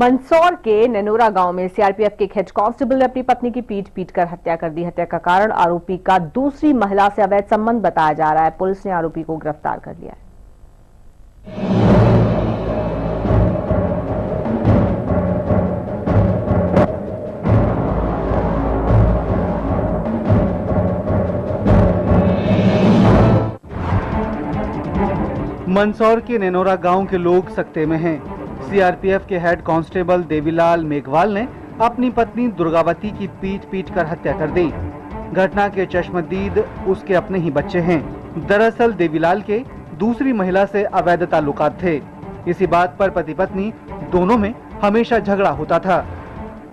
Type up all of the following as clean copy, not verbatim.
मंदसौर के ननोरा गांव में सीआरपीएफ के एक हेड कांस्टेबल ने अपनी पत्नी की पीट कर हत्या कर दी। हत्या का कारण आरोपी का दूसरी महिला से अवैध संबंध बताया जा रहा है। पुलिस ने आरोपी को गिरफ्तार कर लिया है। मंदसौर के ननोरा गांव के लोग सकते में हैं। सीआरपीएफ के हेड कांस्टेबल देवीलाल मेघवाल ने अपनी पत्नी दुर्गावती की पीट कर हत्या कर दी। घटना के चश्मदीद उसके अपने ही बच्चे हैं। दरअसल देवीलाल के दूसरी महिला से अवैध ताल्लुकात थे। इसी बात पर पति पत्नी दोनों में हमेशा झगड़ा होता था।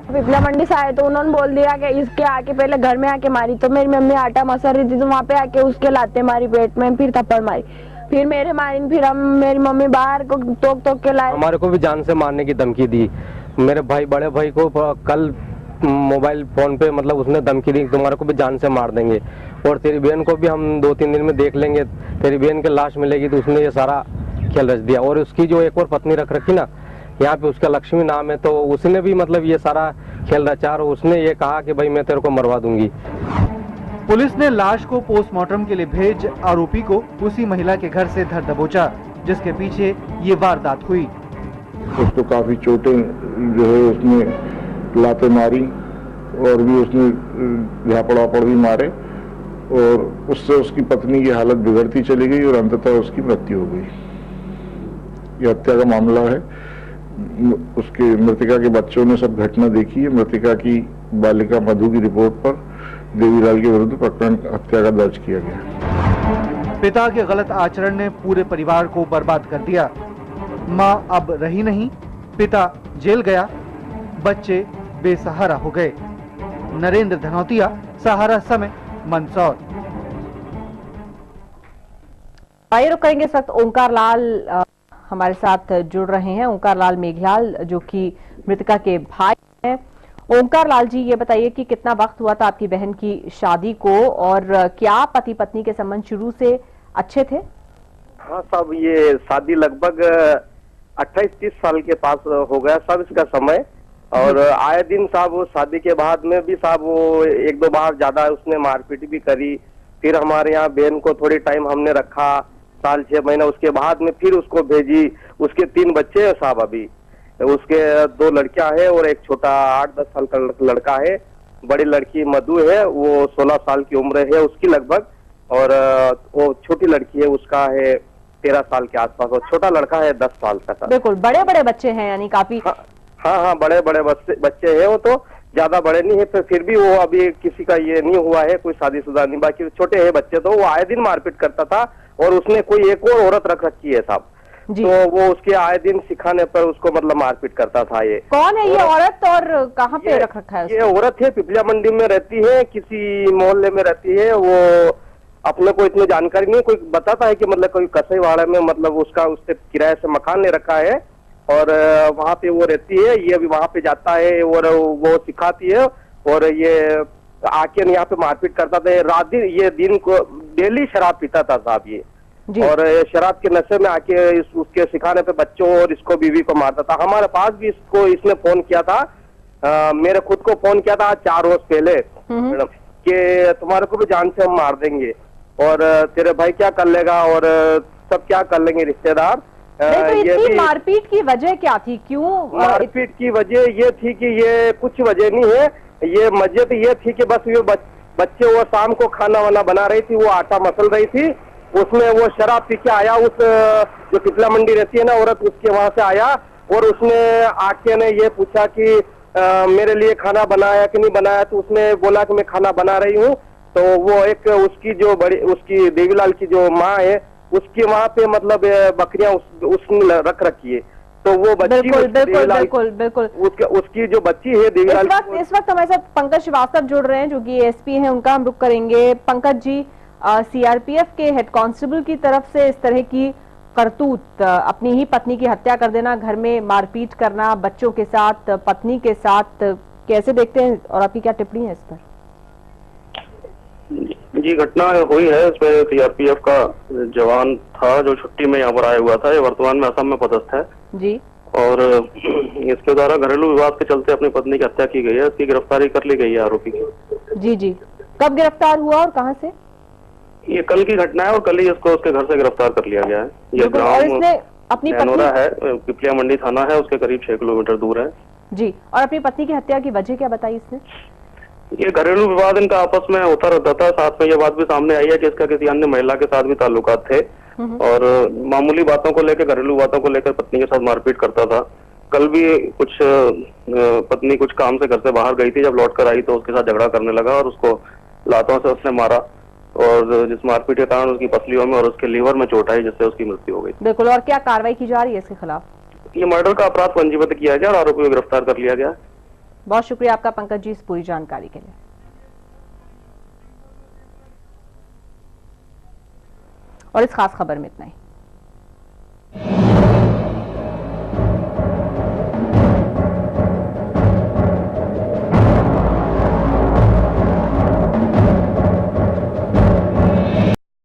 पिपला मंडी से आए तो उन्होंने बोल दिया कि इसके आके पहले घर में आके मारी, तो मेरी मम्मी आटा मसल रही थी तो वहाँ पे आके उसके लाते मारी पेट में, फिर थप्पड़ मारी, फिर मेरे मारी, फिर हम मेरी मम्मी बाहर को टोक के लाए। हमारे को भी जान से मारने की धमकी दी। मेरे भाई बड़े भाई को कल मोबाइल फोन पे मतलब उसने धमकी दी, तुम्हारे को भी जान से मार देंगे और तेरी बहन को भी हम 2-3 दिन में देख लेंगे, तेरी बहन की लाश मिलेगी। तो उसने ये सारा खेल रच दिया। और उसकी जो एक और पत्नी रख रखी ना, यहाँ पे उसका लक्ष्मी नाम है, तो उसने भी मतलब ये सारा खेल रचा और उसने ये कहा कि भाई मैं तेरे को मरवा दूंगी। पुलिस ने लाश को पोस्टमार्टम के लिए भेज आरोपी को उसी महिला के घर से धर दबोचा, जिसके पीछे ये वारदात हुई। उसको काफी चोटें जो है उसने लाते मारी और भी उसने झापड़ भी मारे और उससे उसकी पत्नी की हालत बिगड़ती चली गई और अंततः उसकी मृत्यु हो गई। ये हत्या का मामला है। उसके मृतिका के बच्चों ने सब घटना देखी है। मृतिका की बालिका मधु की रिपोर्ट पर देवीलाल के विरुद्ध प्रकरण हत्या का दर्ज किया गया। पिता के गलत आचरण ने पूरे परिवार को बर्बाद कर दिया। मां अब रही नहीं, पिता जेल गया, बच्चे बेसहारा हो गए। नरेंद्र धनौतिया, सहारा समय, मंदसौर। आइए रुक करेंगे। इस वक्त ओंकार लाल हमारे साथ जुड़ रहे हैं। ओंकार लाल मेघवाल जो कि मृतका के भाई हैं। ओंकार लाल जी, ये बताइए कि कितना वक्त हुआ था आपकी बहन की शादी को और क्या पति पत्नी के संबंध शुरू से अच्छे थे? हाँ साहब, ये शादी लगभग 28-30 साल के पास हो गया साहब इसका समय। और आए दिन साहब वो शादी के बाद में भी साहब वो 1-2 बार ज्यादा उसने मारपीट भी करी। फिर हमारे यहाँ बहन को थोड़ी टाइम हमने रखा, साल 6 महीना, उसके बाद में फिर उसको भेजी। उसके 3 बच्चे हैं साहब। अभी उसके 2 लड़कियां हैं और एक छोटा 8-10 साल का लड़का है। बड़ी लड़की मधु है, वो 16 साल की उम्र है उसकी लगभग, और वो छोटी लड़की है उसका है 13 साल के आसपास, और छोटा लड़का है 10 साल का। बिल्कुल बड़े बड़े बच्चे हैं, यानी काफी। हाँ, बड़े बड़े बच्चे हैं। वो तो ज्यादा बड़े नहीं है, फिर भी वो अभी किसी का ये नहीं हुआ है, कोई शादीशुदा नहीं। बाकी छोटे हैं बच्चे। तो वो आए दिन मारपीट करता था और उसने कोई एक और औरत रख रखी है साहब। तो वो उसके आए दिन सिखाने पर उसको मतलब मारपीट करता था। ये कौन है ये औरत और कहाँ पे रख रखा है? ये औरत है, पिपलिया मंडी में रहती है, किसी मोहल्ले में रहती है। वो अपने को इतनी जानकारी नहीं, कोई बताता है कि मतलब कोई कसईवाड़ा में मतलब उससे किराए से मकान ले रखा है और वहाँ पे वो रहती है। ये अभी वहाँ पे जाता है और वो सिखाती है और ये आके यहाँ पे मारपीट करता था। रात दिन ये दिन को डेली शराब पीता था साहब ये, और शराब के नशे में आके उसके सिखाने पे बच्चों और इसको बीवी को मारता था। हमारे पास भी इसने फोन किया था, मेरे खुद को फोन किया था 4 रोज पहले कि तुम्हारे को भी जान से हम मार देंगे और तेरे भाई क्या कर लेगा और सब क्या कर लेंगे रिश्तेदार। ये भी मारपीट की वजह क्या थी? क्यों मारपीट की वजह ये थी कि ये कुछ वजह नहीं है, ये वजह तो ये थी कि बस ये बच्चे वो शाम को खाना वाना बना रही थी, वो आटा मसल रही थी, उसमें वो शराब पी के आया। उस जो पिपला मंडी रहती है ना औरत, उसके वहां से आया और उसने आके ने ये पूछा कि मेरे लिए खाना बनाया कि नहीं बनाया। तो उसने बोला कि मैं खाना बना रही हूँ। तो वो एक उसकी जो बड़ी उसकी देवीलाल की जो माँ है उसकी वहाँ पे मतलब बकरियां उसने रख रखी है। तो वो बच्ची बिल्कुल उसकी जो बच्ची है देवीलाल। इस वक्त हमारे साथ पंकज श्रीवास्तव जुड़ रहे हैं जो कि एसपी हैं, उनका हम रुख करेंगे। पंकज जी, सीआरपीएफ के हेड कांस्टेबल की तरफ से इस तरह की करतूत, अपनी ही पत्नी की हत्या कर देना, घर में मारपीट करना, बच्चों के साथ, पत्नी के साथ, कैसे देखते हैं और आपकी क्या टिप्पणी है इस पर? जी, घटना हुई है। इसमें सीआरपीएफ का जवान था जो छुट्टी में यहाँ पर आया हुआ था। ये वर्तमान में असम में पदस्थ है जी। और इसके द्वारा घरेलू विवाद के चलते अपनी पत्नी की हत्या की गई है। इसकी गिरफ्तारी कर ली गई है आरोपी की। जी जी, कब गिरफ्तार हुआ और कहां से? ये कल की घटना है और कल ही इसको उसके घर से गिरफ्तार कर लिया गया है। ये बिल्कुल, और इसने अपनी नैनोरा पत्नी है, पिपलिया मंडी थाना है, उसके करीब 6 किलोमीटर दूर है। जी, और अपनी पत्नी की हत्या की वजह क्या बताई इसने? ये घरेलू विवाद इनका आपस में होता रहता था। साथ में ये बात भी सामने आई है कि इसका किसी अन्य महिला के साथ भी ताल्लुकात थे और मामूली बातों को लेकर, घरेलू बातों को लेकर पत्नी के साथ मारपीट करता था। कल भी कुछ पत्नी कुछ काम से घर से बाहर गई थी, जब लौट कर आई तो उसके साथ झगड़ा करने लगा और उसको लातों से उसने मारा और जिस मारपीट के कारण उसकी पसलियों में और उसके लीवर में चोट आई, जिससे उसकी मृत्यु हो गई। बिल्कुल, और क्या कार्रवाई की जा रही है इसके खिलाफ? ये मर्डर का अपराध पंजीबद्ध किया गया और आरोपी को गिरफ्तार कर लिया गया। बहुत शुक्रिया आपका पंकज जी इस पूरी जानकारी के लिए। और इस खास खबर में इतना ही।